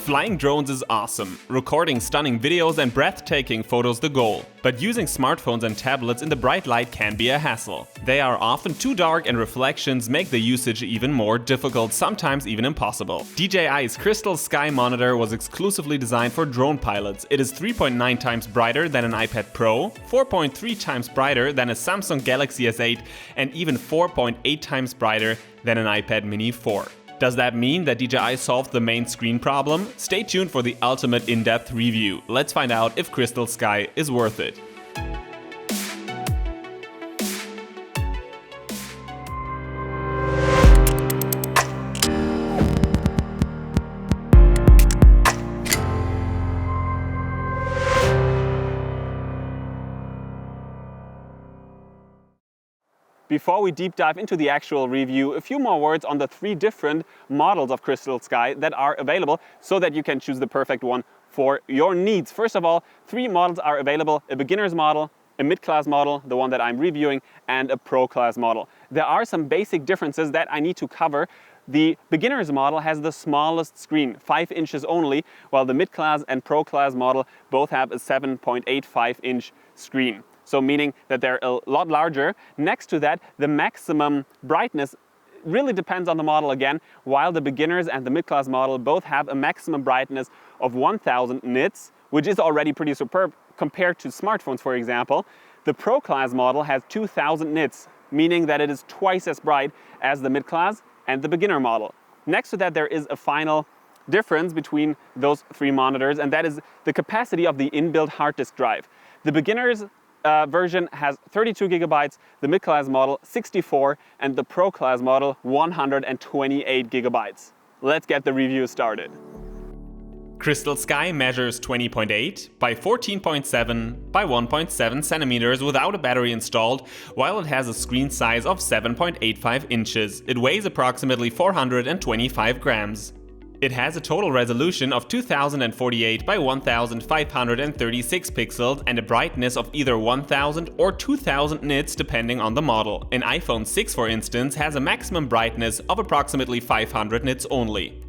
Flying drones is awesome. Recording stunning videos and breathtaking photos the goal. But using smartphones and tablets in the bright light can be a hassle. They are often too dark and reflections make the usage even more difficult, sometimes even impossible. DJI's CrystalSky monitor was exclusively designed for drone pilots. It is 3.9 times brighter than an iPad Pro, 4.3 times brighter than a Samsung Galaxy S8, and even 4.8 times brighter than an iPad Mini 4. Does that mean that DJI solved the main screen problem? Stay tuned for the ultimate in-depth review. Let's find out if CrystalSky is worth it. Before we deep dive into the actual review, a few more words on the 3 different models of CrystalSky that are available so that you can choose the perfect one for your needs. First of all, 3 models are available: a beginner's model, a mid-class model, the one that I'm reviewing, and a pro-class model. There are some basic differences that I need to cover. The beginner's model has the smallest screen, 5 inches only, while the mid-class and pro-class model both have a 7.85-inch screen. So meaning that they're a lot larger. Next to that, the maximum brightness really depends on the model again, while the beginners and the mid-class model both have a maximum brightness of 1000 nits, which is already pretty superb compared to smartphones, for example. The pro-class model has 2000 nits, meaning that it is twice as bright as the mid-class and the beginner model. Next to that, there is a final difference between those 3 monitors, and that is the capacity of the inbuilt hard disk drive. The beginner's version has 32 gigabytes, the mid-class model 64, and the pro-class model 128 gigabytes. Let's get the review started. CrystalSky measures 20.8 by 14.7 by 1.7 centimeters without a battery installed, while it has a screen size of 7.85 inches. It weighs approximately 425 grams. It has a total resolution of 2048 by 1536 pixels and a brightness of either 1000 or 2000 nits depending on the model. An iPhone 6, for instance, has a maximum brightness of approximately 500 nits only.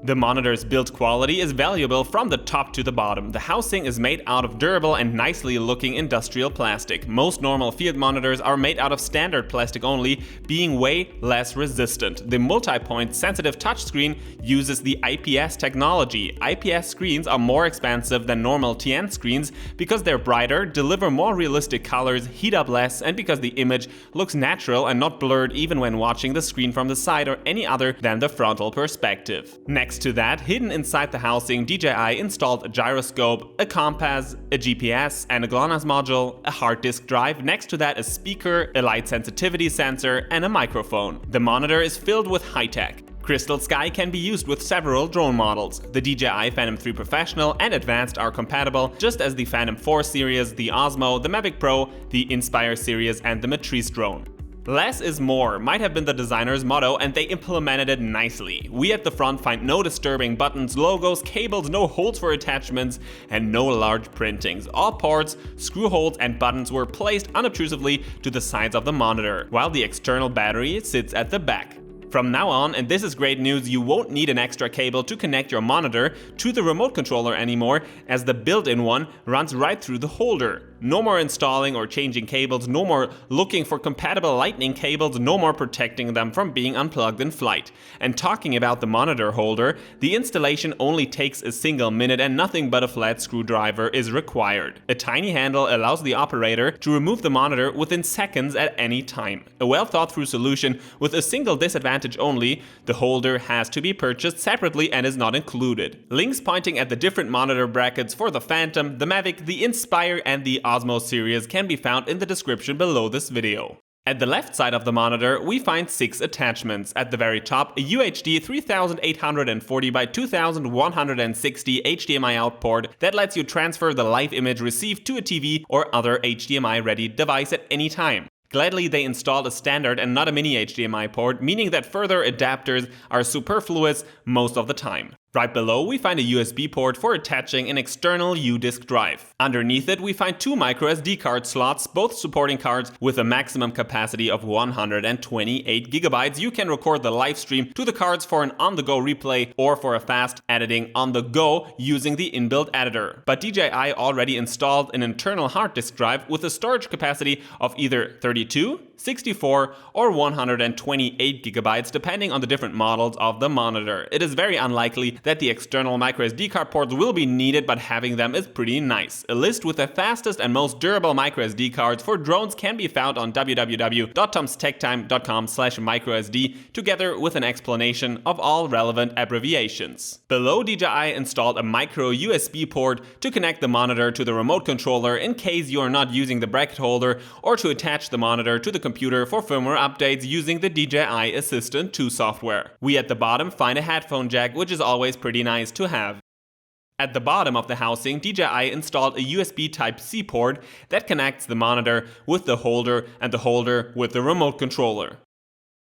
The monitor's build quality is valuable from the top to the bottom. The housing is made out of durable and nicely looking industrial plastic. Most normal field monitors are made out of standard plastic only, being way less resistant. The multi-point sensitive touchscreen uses the IPS technology. IPS screens are more expensive than normal TN screens because they're brighter, deliver more realistic colors, heat up less, and because the image looks natural and not blurred even when watching the screen from the side or any other than the frontal perspective. Next to that, hidden inside the housing, DJI installed a gyroscope, a compass, a GPS and a GLONASS module, a hard disk drive, next to that a speaker, a light sensitivity sensor and a microphone. The monitor is filled with high-tech. CrystalSky can be used with several drone models. The DJI Phantom 3 Professional and Advanced are compatible, just as the Phantom 4 series, the Osmo, the Mavic Pro, the Inspire series and the Matrice drone. Less is more might have been the designer's motto, and they implemented it nicely. We at the front find no disturbing buttons, logos, cables, no holes for attachments, and no large printings. All ports, screw holes, and buttons were placed unobtrusively to the sides of the monitor, while the external battery sits at the back. From now on, and this is great news, you won't need an extra cable to connect your monitor to the remote controller anymore, as the built-in one runs right through the holder. No more installing or changing cables, no more looking for compatible lightning cables, no more protecting them from being unplugged in flight. And talking about the monitor holder, the installation only takes a single minute and nothing but a flat screwdriver is required. A tiny handle allows the operator to remove the monitor within seconds at any time. A well thought through solution with a single disadvantage only: the holder has to be purchased separately and is not included. Links pointing at the different monitor brackets for the Phantom, the Mavic, the Inspire and the Osmo series can be found in the description below this video. At the left side of the monitor, we find 6 attachments. At the very top, a UHD 3840 by 2160 HDMI out port that lets you transfer the live image received to a TV or other HDMI-ready device at any time. Gladly, they installed a standard and not a mini HDMI port, meaning that further adapters are superfluous most of the time. Right below, we find a USB port for attaching an external U-disk drive. Underneath it, we find two microSD card slots, both supporting cards with a maximum capacity of 128 GB. You can record the live stream to the cards for an on-the-go replay or for a fast editing on the go using the inbuilt editor. But DJI already installed an internal hard disk drive with a storage capacity of either 32, 64 or 128 GB depending on the different models of the monitor. It is very unlikely that the external microSD card ports will be needed, but having them is pretty nice. A list with the fastest and most durable microSD cards for drones can be found on www.tomstechtime.com/microSD, together with an explanation of all relevant abbreviations. Below, DJI installed a micro USB port to connect the monitor to the remote controller in case you are not using the bracket holder, or to attach the monitor to the computer for firmware updates using the DJI Assistant 2 software. We at the bottom find a headphone jack, which is always pretty nice to have. At the bottom of the housing, DJI installed a USB Type-C port that connects the monitor with the holder and the holder with the remote controller.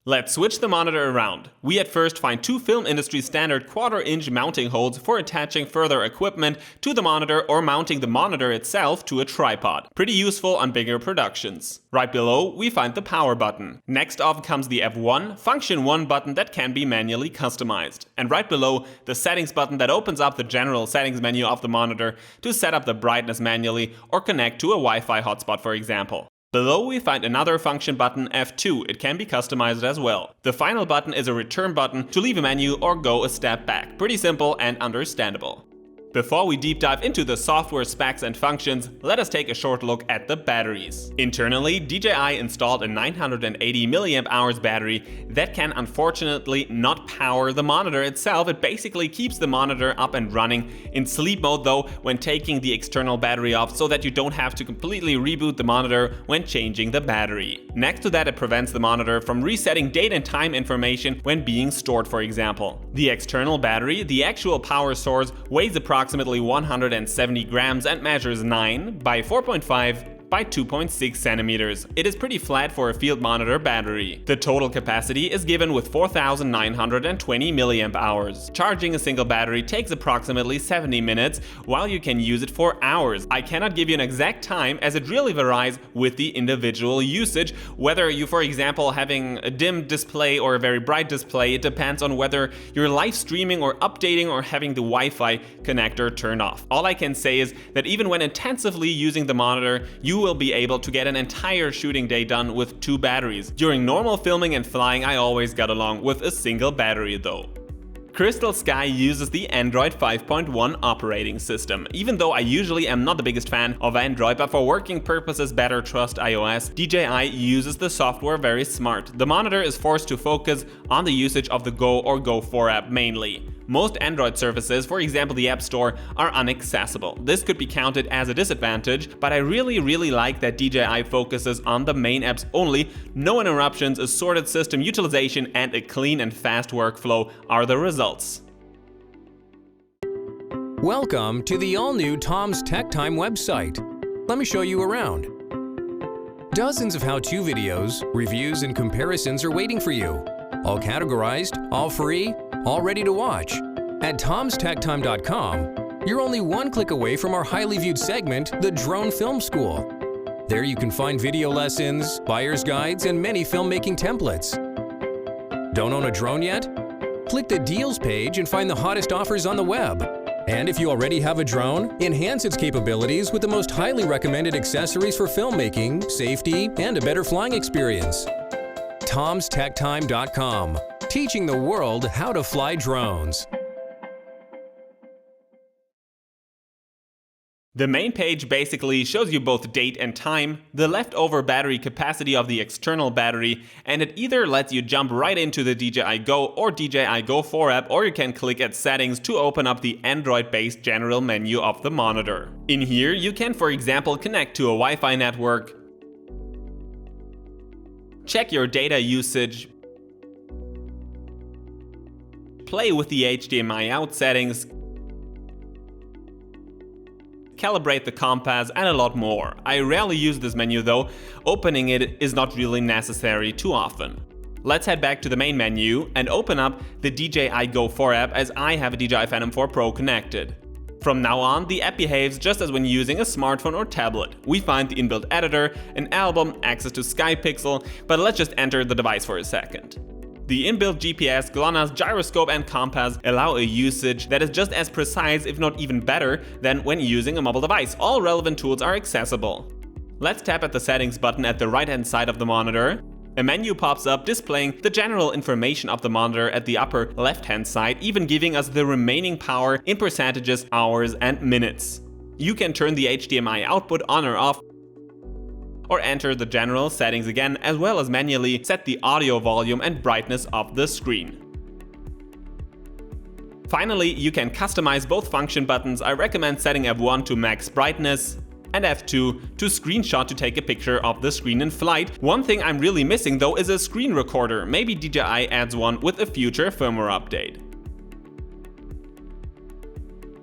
Let's switch the monitor around. We at first find two film industry standard 1/4-inch mounting holes for attaching further equipment to the monitor or mounting the monitor itself to a tripod. Pretty useful on bigger productions. Right below, we find the power button. Next off comes the F1 Function 1 button that can be manually customized. And right below, the settings button that opens up the general settings menu of the monitor to set up the brightness manually or connect to a Wi-Fi hotspot, for example. Below, we find another function button, F2. It can be customized as well. The final button is a return button to leave a menu or go a step back. Pretty simple and understandable. Before we deep dive into the software specs and functions, let us take a short look at the batteries. Internally, DJI installed a 980 mAh battery that can unfortunately not power the monitor itself. It basically keeps the monitor up and running in sleep mode though when taking the external battery off, so that you don't have to completely reboot the monitor when changing the battery. Next to that, it prevents the monitor from resetting date and time information when being stored, for example. The external battery, the actual power source, weighs approximately 170 grams and measures 9 by 4.5 by 2.6 centimeters. It is pretty flat for a field monitor battery. The total capacity is given with 4,920 mAh. Charging a single battery takes approximately 70 minutes, while you can use it for hours. I cannot give you an exact time, as it really varies with the individual usage. Whether you, for example, having a dim display or a very bright display, it depends on whether you're live streaming or updating or having the Wi-Fi connector turned off. All I can say is that even when intensively using the monitor, you will be able to get an entire shooting day done with 2 batteries. During normal filming and flying, I always got along with a single battery though. CrystalSky uses the Android 5.1 operating system. Even though I usually am not the biggest fan of Android, but for working purposes better trust iOS, DJI uses the software very smart. The monitor is forced to focus on the usage of the Go or Go 4 app mainly. Most Android services, for example the App Store, are inaccessible. This could be counted as a disadvantage, but I really like that DJI focuses on the main apps only. No interruptions, a sorted system utilization, and a clean and fast workflow are the results. Welcome to the all-new Tom's Tech Time website. Let me show you around. Dozens of how-to videos, reviews, and comparisons are waiting for you. All categorized, all free, all ready to watch. At tomstechtime.com, you're only one click away from our highly viewed segment, The Drone Film School. There you can find video lessons, buyer's guides, and many filmmaking templates. Don't own a drone yet? Click the Deals page and find the hottest offers on the web. And if you already have a drone, enhance its capabilities with the most highly recommended accessories for filmmaking, safety, and a better flying experience. tomstechtime.com, teaching the world how to fly drones. The main page basically shows you both date and time, the leftover battery capacity of the external battery, and it either lets you jump right into the DJI Go or DJI Go 4 app, or you can click at settings to open up the Android-based general menu of the monitor. In here you can, for example, connect to a Wi-Fi network, check your data usage, play with the HDMI out settings, calibrate the compass, and a lot more. I rarely use this menu though. Opening it is not really necessary too often. Let's head back to the main menu and open up the DJI Go 4 app, as I have a DJI Phantom 4 Pro connected. From now on, the app behaves just as when using a smartphone or tablet. We find the inbuilt editor, an album, access to Sky Pixel, but let's just enter the device for a second. The inbuilt GPS, GLONASS, gyroscope and compass allow a usage that is just as precise, if not even better, than when using a mobile device. All relevant tools are accessible. Let's tap at the settings button at the right-hand side of the monitor. A menu pops up displaying the general information of the monitor at the upper left-hand side, even giving us the remaining power in percentages, hours and minutes. You can turn the HDMI output on or off, or enter the general settings again, as well as manually set the audio volume and brightness of the screen. Finally, you can customize both function buttons. I recommend setting F1 to max brightness and F2 to screenshot to take a picture of the screen in flight. One thing I'm really missing though is a screen recorder. Maybe DJI adds one with a future firmware update.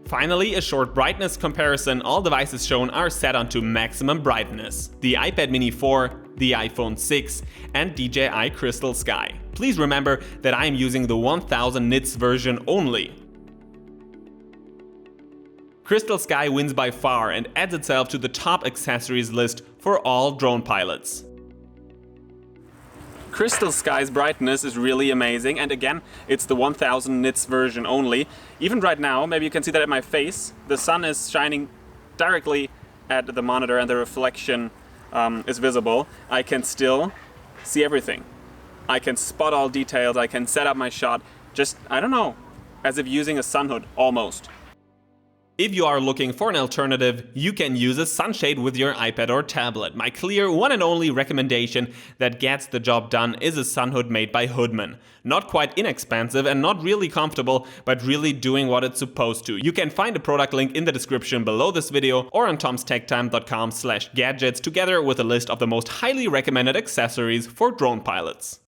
Finally, a short brightness comparison. All devices shown are set onto maximum brightness. The iPad mini 4, the iPhone 6 and DJI CrystalSky. Please remember that I am using the 1000 nits version only. CrystalSky wins by far and adds itself to the top accessories list for all drone pilots. CrystalSky's brightness is really amazing, and again, it's the 1000 nits version only. Even right now, maybe you can see that at my face, the sun is shining directly at the monitor and the reflection is visible. I can still see everything. I can spot all details, I can set up my shot, just, I don't know, as if using a sun hood, almost. If you are looking for an alternative, you can use a sunshade with your iPad or tablet. My clear one and only recommendation that gets the job done is a sun hood made by Hoodman. Not quite inexpensive and not really comfortable, but really doing what it's supposed to. You can find a product link in the description below this video or on tomstechtime.com/gadgets, together with a list of the most highly recommended accessories for drone pilots.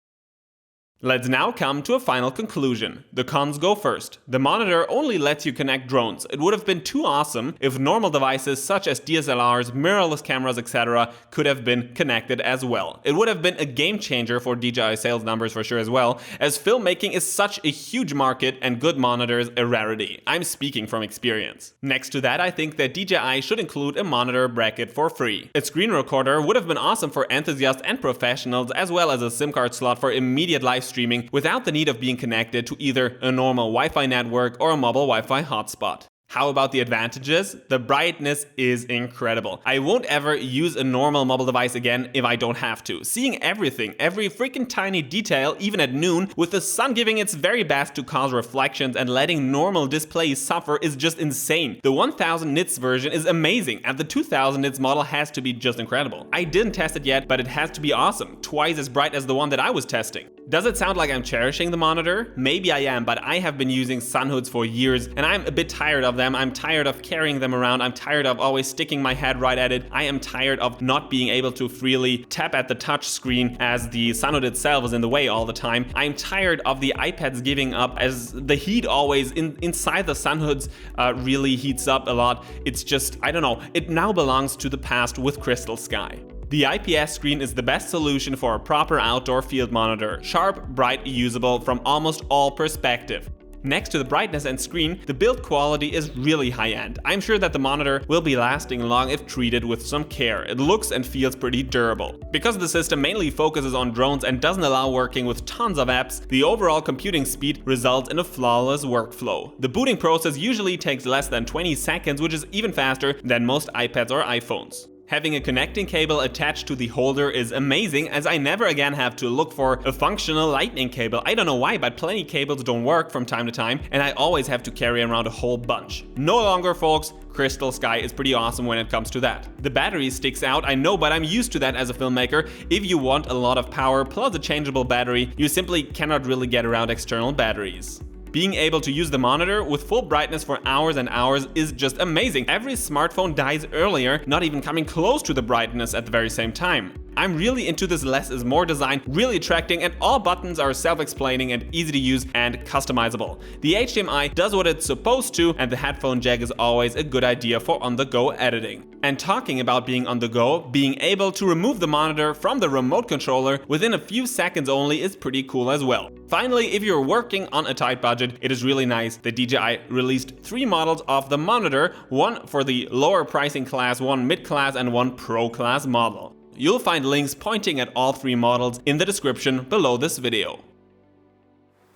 Let's now come to a final conclusion. The cons go first. The monitor only lets you connect drones. It would have been too awesome if normal devices such as DSLRs, mirrorless cameras, etc. could have been connected as well. It would have been a game changer for DJI sales numbers for sure as well, as filmmaking is such a huge market and good monitors a rarity. I'm speaking from experience. Next to that, I think that DJI should include a monitor bracket for free. A screen recorder would have been awesome for enthusiasts and professionals, as well as a SIM card slot for immediate live streaming without the need of being connected to either a normal Wi-Fi network or a mobile Wi-Fi hotspot. How about the advantages? The brightness is incredible. I won't ever use a normal mobile device again if I don't have to. Seeing everything, every freaking tiny detail, even at noon, with the sun giving its very best to cause reflections and letting normal displays suffer is just insane. The 1000 nits version is amazing, and the 2000 nits model has to be just incredible. I didn't test it yet, but it has to be awesome. Twice as bright as the one that I was testing. Does it sound like I'm cherishing the monitor? Maybe I am, but I have been using sun hoods for years and I'm a bit tired of them. I'm tired of carrying them around. I'm tired of always sticking my head right at it. I am tired of not being able to freely tap at the touch screen as the sun hood itself is in the way all the time. I'm tired of the iPads giving up as the heat always inside the sun hoods really heats up a lot. It's just, I don't know, it now belongs to the past with CrystalSky. The IPS screen is the best solution for a proper outdoor field monitor. Sharp, bright, usable from almost all perspectives. Next to the brightness and screen, the build quality is really high-end. I'm sure that the monitor will be lasting long if treated with some care. It looks and feels pretty durable. Because the system mainly focuses on drones and doesn't allow working with tons of apps, the overall computing speed results in a flawless workflow. The booting process usually takes less than 20 seconds, which is even faster than most iPads or iPhones. Having a connecting cable attached to the holder is amazing, as I never again have to look for a functional lightning cable. I don't know why, but plenty cables don't work from time to time, and I always have to carry around a whole bunch. No longer, folks. CrystalSky is pretty awesome when it comes to that. The battery sticks out, I know, but I'm used to that as a filmmaker. If you want a lot of power plus a changeable battery, you simply cannot really get around external batteries. Being able to use the monitor with full brightness for hours and hours is just amazing. Every smartphone dies earlier, not even coming close to the brightness at the very same time. I'm really into this less is more design, really attracting, and all buttons are self-explaining and easy to use and customizable. The HDMI does what it's supposed to, and the headphone jack is always a good idea for on-the-go editing. And talking about being on the go, being able to remove the monitor from the remote controller within a few seconds only is pretty cool as well. Finally, if you're working on a tight budget, it is really nice that DJI released 3 models of the monitor, one for the lower pricing class, one mid-class, and one pro-class model. You'll find links pointing at all 3 models in the description below this video.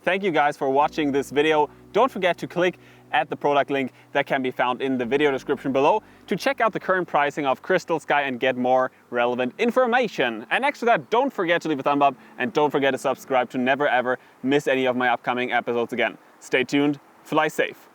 Thank you guys for watching this video. Don't forget to click at the product link that can be found in the video description below to check out the current pricing of CrystalSky and get more relevant information. And next to that, don't forget to leave a thumb up and don't forget to subscribe to never ever miss any of my upcoming episodes again. Stay tuned, fly safe.